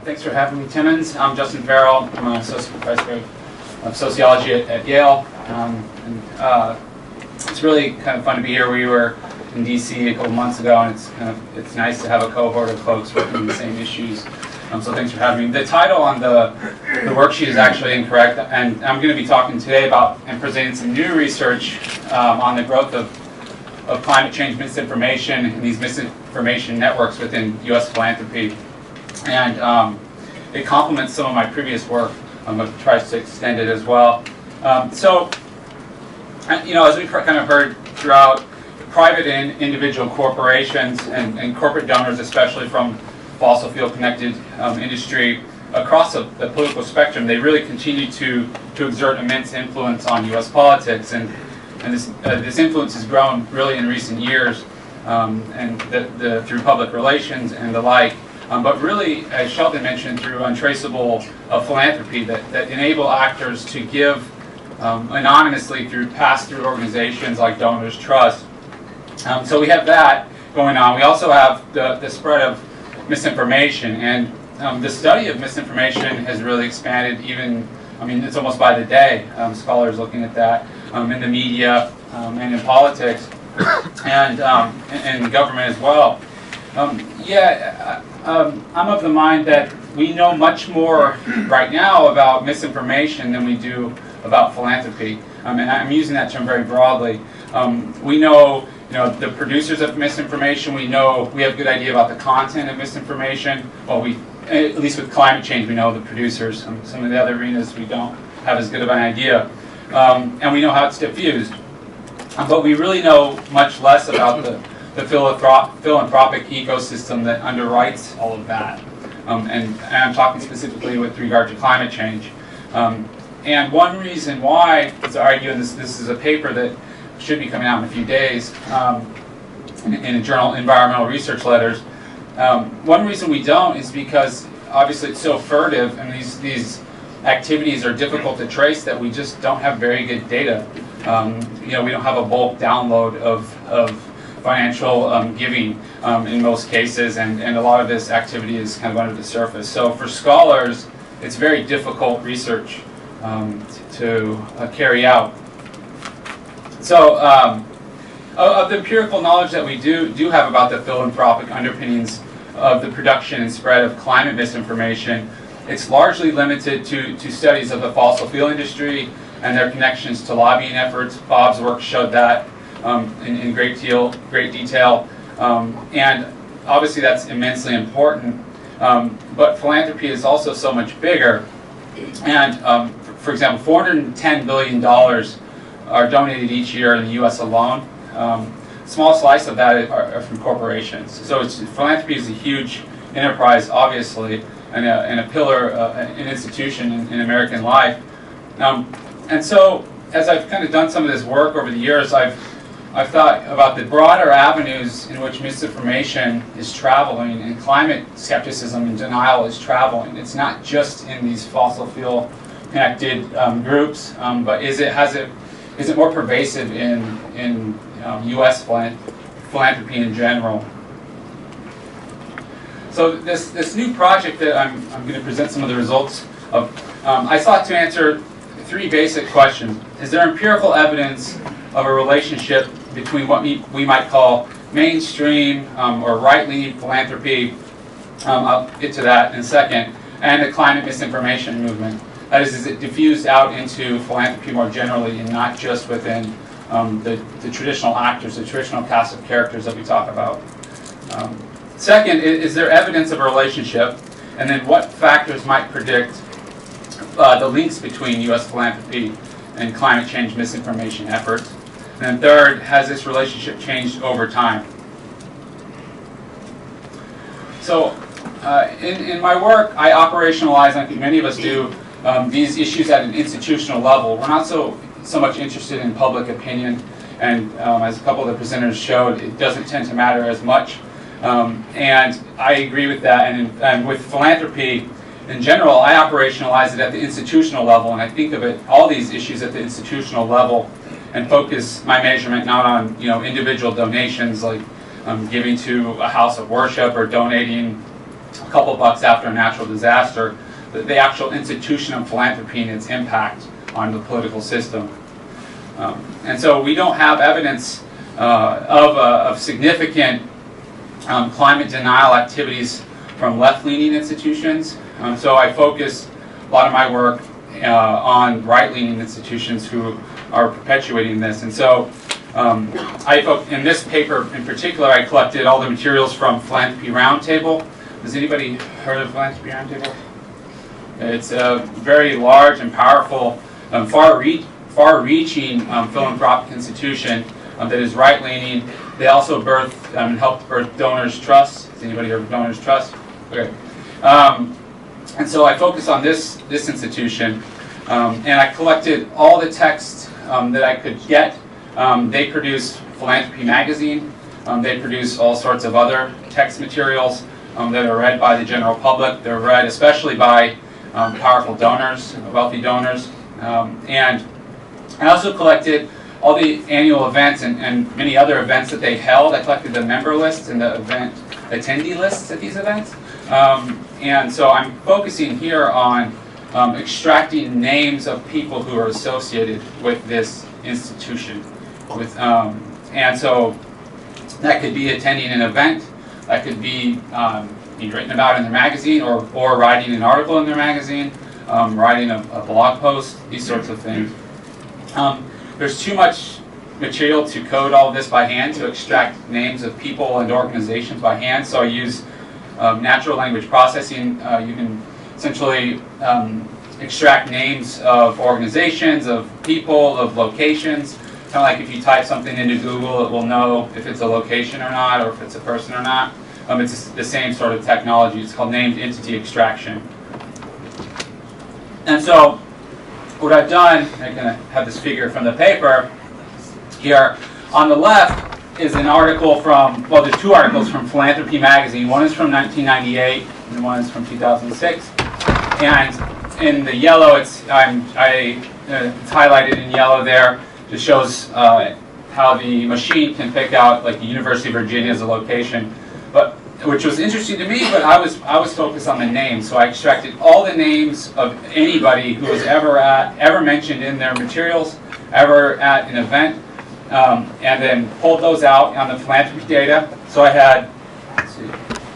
Thanks for having me, Timmons. I'm Justin Farrell. I'm an associate professor of sociology at Yale. It's really kind of fun to be here. We were in DC a couple months ago, and it's nice to have a cohort of folks working on the same issues. So thanks for having me. The title on the worksheet is actually incorrect, and I'm going to be talking today about and presenting some new research on the growth of climate change misinformation and these misinformation networks within U.S. philanthropy. And it complements some of my previous work, but tries to extend it as well. As we've kind of heard throughout, private and individual corporations and corporate donors, especially from fossil fuel connected industry across the political spectrum, they really continue to exert immense influence on U.S. politics. And this influence has grown really in recent years, and through public relations and the like. But really, as Sheldon mentioned, through untraceable philanthropy that enable actors to give anonymously through pass-through organizations like Donors Trust. So we have that going on. We also have the spread of misinformation, and the study of misinformation has really expanded. It's almost by the day. Scholars looking at that in the media and in politics, and in government as well. I'm of the mind that we know much more right now about misinformation than we do about philanthropy. And I'm using that term very broadly. We know, the producers of misinformation. We have a good idea about the content of misinformation. Well, at least with climate change, we know the producers. Some of the other arenas we don't have as good of an idea. And we know how it's diffused. But we really know much less about the philanthropic ecosystem that underwrites all of that. And I'm talking specifically with regard to climate change. And one reason why, as I argue, and this is a paper that should be coming out in a few days in a journal, Environmental Research Letters, one reason we don't is because obviously it's so furtive, and these activities are difficult to trace that we just don't have very good data. We don't have a bulk download of financial giving in most cases, and a lot of this activity is kind of under the surface. So for scholars, it's very difficult research to carry out. So of the empirical knowledge that we do have about the philanthropic underpinnings of the production and spread of climate misinformation, it's largely limited to studies of the fossil fuel industry and their connections to lobbying efforts. Bob's work showed that in great detail, and obviously that's immensely important. But philanthropy is also so much bigger, and for example, $410 billion are donated each year in the U.S. alone. Small slice of that are from corporations. So philanthropy is a huge enterprise, obviously, and a pillar, an institution in American life. And so, as I've kind of done some of this work over the years, I've thought about the broader avenues in which misinformation is traveling, and climate skepticism and denial is traveling. It's not just in these fossil fuel connected groups, but is it more pervasive in U.S. philanthropy in general? So this new project that I'm going to present some of the results of, I sought to answer three basic questions. Is there empirical evidence of a relationship between what we might call mainstream or right-leaning philanthropy, I'll get to that in a second, and the climate misinformation movement? That is it diffused out into philanthropy more generally and not just within the traditional actors, the traditional cast of characters that we talk about? Second, is there evidence of a relationship? And then what factors might predict the links between U.S. philanthropy and climate change misinformation efforts? And then third, has this relationship changed over time? So in my work, I operationalize, I think many of us do, these issues at an institutional level. We're not so much interested in public opinion, and as a couple of the presenters showed, it doesn't tend to matter as much. And I agree with that, and with philanthropy in general, I operationalize it at the institutional level, and I think of all these issues at the institutional level, and focus my measurement not on individual donations like giving to a house of worship or donating a couple bucks after a natural disaster, the actual institution of philanthropy and its impact on the political system. And so we don't have evidence of significant climate denial activities from left-leaning institutions. So I focus a lot of my work on right-leaning institutions who are perpetuating this. And so in this paper in particular, I collected all the materials from Philanthropy Roundtable. Has anybody heard of Philanthropy Roundtable? It's a very large and powerful, far-reaching philanthropic institution that is right-leaning. They also helped birth Donors Trust. Has anybody heard of Donors Trust? Okay. And so I focus on this institution, and I collected all the texts that I could get. They produce Philanthropy Magazine. They produce all sorts of other text materials that are read by the general public. They're read especially by powerful donors, wealthy donors. And I also collected all the annual events and many other events that they held. I collected the member lists and the event attendee lists at these events. And so I'm focusing here on extracting names of people who are associated with this institution. And so that could be attending an event, that could be being written about in their magazine, or writing an article in their magazine, writing a blog post, these sorts of things. There's too much material to code all of this by hand, to extract names of people and organizations by hand, so I use natural language processing. You can essentially extract names of organizations, of people, of locations. Kind of like if you type something into Google, it will know if it's a location or not, or if it's a person or not. It's the same sort of technology. It's called named entity extraction. And so what I've done, I'm going to have this figure from the paper here. On the left is an article from, well, there's two articles from Philanthropy Magazine. One is from 1998, and one is from 2006. And in the yellow, it's highlighted in yellow there. Just shows how the machine can pick out, like, the University of Virginia as a location, which was interesting to me. But I was focused on the names, so I extracted all the names of anybody who was ever mentioned in their materials, ever at an event, and then pulled those out on the philanthropy data. So I had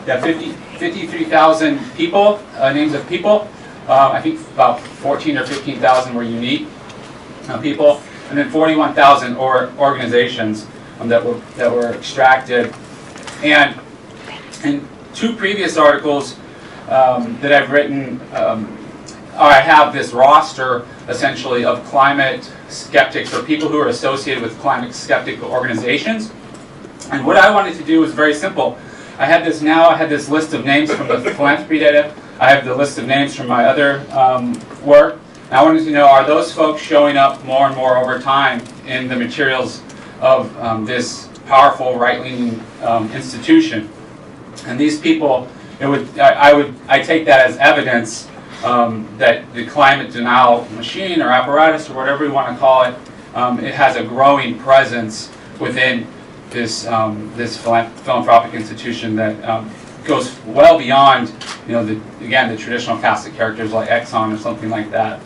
53,000 people, names of people. I think about 14 or 15,000 were unique people. And then 41,000 organizations that were extracted. And in two previous articles that I've written, I have this roster essentially of climate skeptics, or people who are associated with climate skeptic organizations. And what I wanted to do was very simple. I had this list of names from the philanthropy data. I have the list of names from my other work. I wanted to know, are those folks showing up more and more over time in the materials of this powerful right-leaning institution? And these people, I take that as evidence that the climate denial machine or apparatus, or whatever you want to call it, it has a growing presence within this philanthropic institution that goes well beyond, the traditional cast of characters like Exxon or something like that.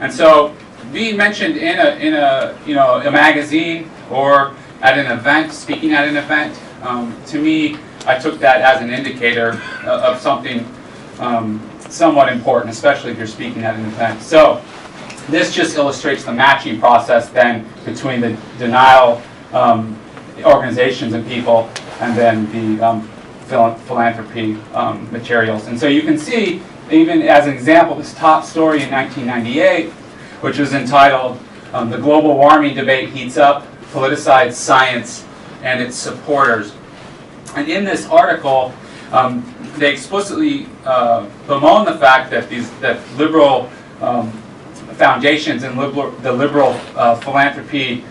And so, being mentioned in a magazine or at an event, speaking at an event, to me, I took that as an indicator of something somewhat important, especially if you're speaking at an event. So, this just illustrates the matching process then between the denial organizations and people, and then the philanthropy materials. And so you can see, even as an example, this top story in 1998, which was entitled "The Global Warming Debate Heats Up, Politicized Science and Its Supporters." And in this article, they explicitly bemoan the fact that that liberal foundations and the liberal philanthropy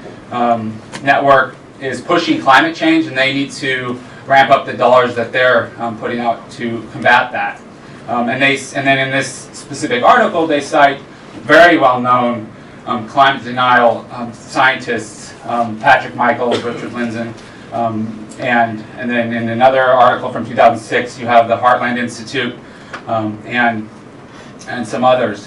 network is pushing climate change, and they need to ramp up the dollars that they're putting out to combat that. And then in this specific article, they cite very well-known climate denial scientists, Patrick Michaels, Richard Lindzen, and then in another article from 2006, you have the Heartland Institute and some others.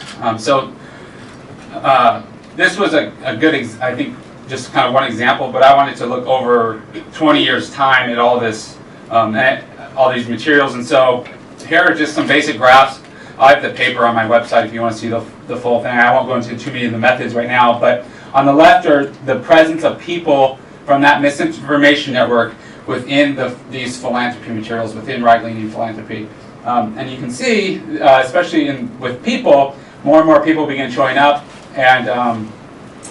This was a good, I think, just kind of one example, but I wanted to look over 20 years' time at all this, at all these materials. And so here are just some basic graphs. I have the paper on my website if you want to see the full thing. I won't go into too many of the methods right now, but on the left are the presence of people from that misinformation network within these philanthropy materials, within right-leaning philanthropy. And you can see, especially with people, more and more people begin showing up, and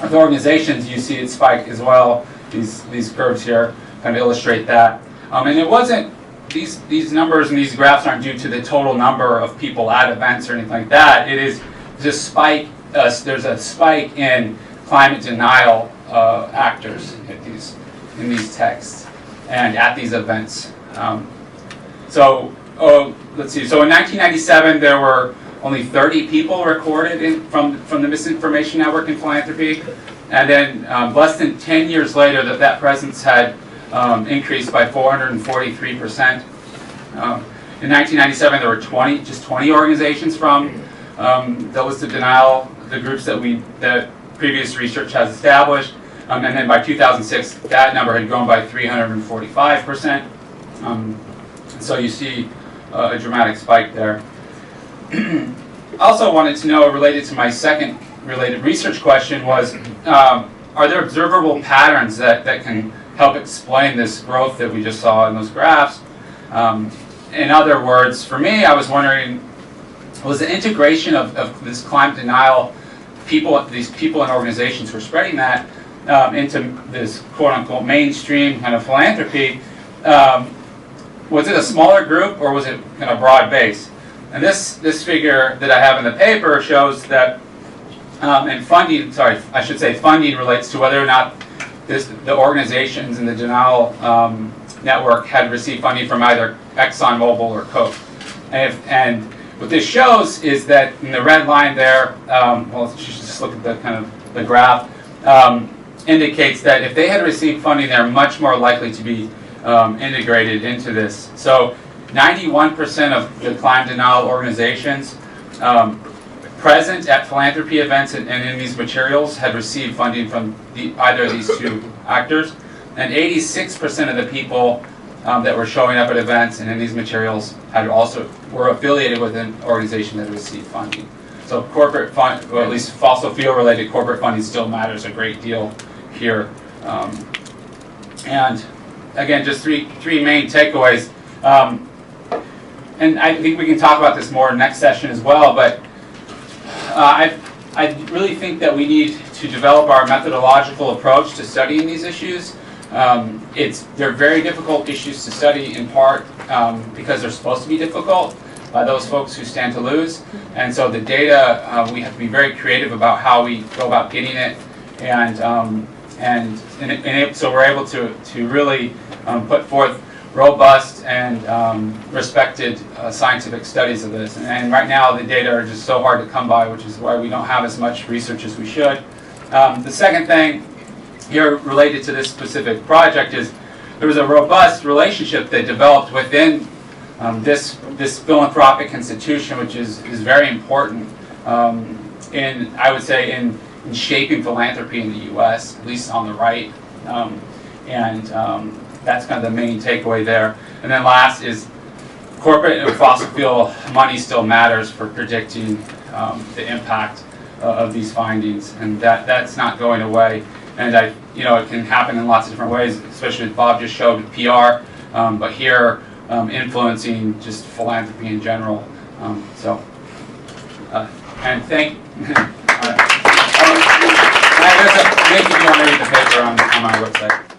with organizations, you see it spike as well. These curves here kind of illustrate that. And it wasn't, these numbers and these graphs aren't due to the total number of people at events or anything like that. It is just spike, there's a spike in climate denial actors in these texts and at these events. Let's see. So in 1997, there were only 30 people recorded from the Misinformation Network in philanthropy, and then less than 10 years later, that presence had increased by 443%. In 1997, there were just 20 organizations from the list of denial, the groups that previous research has established, and then by 2006, that number had grown by 345%. So you see a dramatic spike there. Also wanted to know, related to my second related research question, was are there observable patterns that can help explain this growth that we just saw in those graphs? In other words, for me, I was wondering, was the integration of this climate denial, these people and organizations who are spreading that into this quote-unquote mainstream kind of philanthropy, was it a smaller group or was it kind of broad base? And this figure that I have in the paper shows that, and funding, funding relates to whether or not the organizations in the denial network had received funding from either ExxonMobil or Coke. And what this shows is that in the red line there, well, you should just look at the kind of the graph, indicates that if they had received funding, they're much more likely to be integrated into this. So 91% of the climate denial organizations present at philanthropy events and in these materials had received funding from either of these two actors, and 86% of the people that were showing up at events and in these materials were affiliated with an organization that received funding. So corporate fund, or at least fossil fuel related corporate funding, still matters a great deal here. And again, just three main takeaways. And I think we can talk about this more next session as well, but I really think that we need to develop our methodological approach to studying these issues. They're very difficult issues to study, in part because they're supposed to be difficult by those folks who stand to lose. And so the data, we have to be very creative about how we go about getting it, so we're able to really put forth robust and respected scientific studies of this. And right now the data are just so hard to come by, which is why we don't have as much research as we should. The second thing here related to this specific project is there was a robust relationship that developed within this philanthropic institution, which is very important I would say in shaping philanthropy in the U.S., at least on the right. That's kind of the main takeaway there. And then last is corporate and fossil fuel money still matters for predicting the impact of these findings, and that's not going away. And it can happen in lots of different ways, especially as Bob just showed with PR, but here influencing just philanthropy in general. And thank. There's a link if you want to read the paper on my website.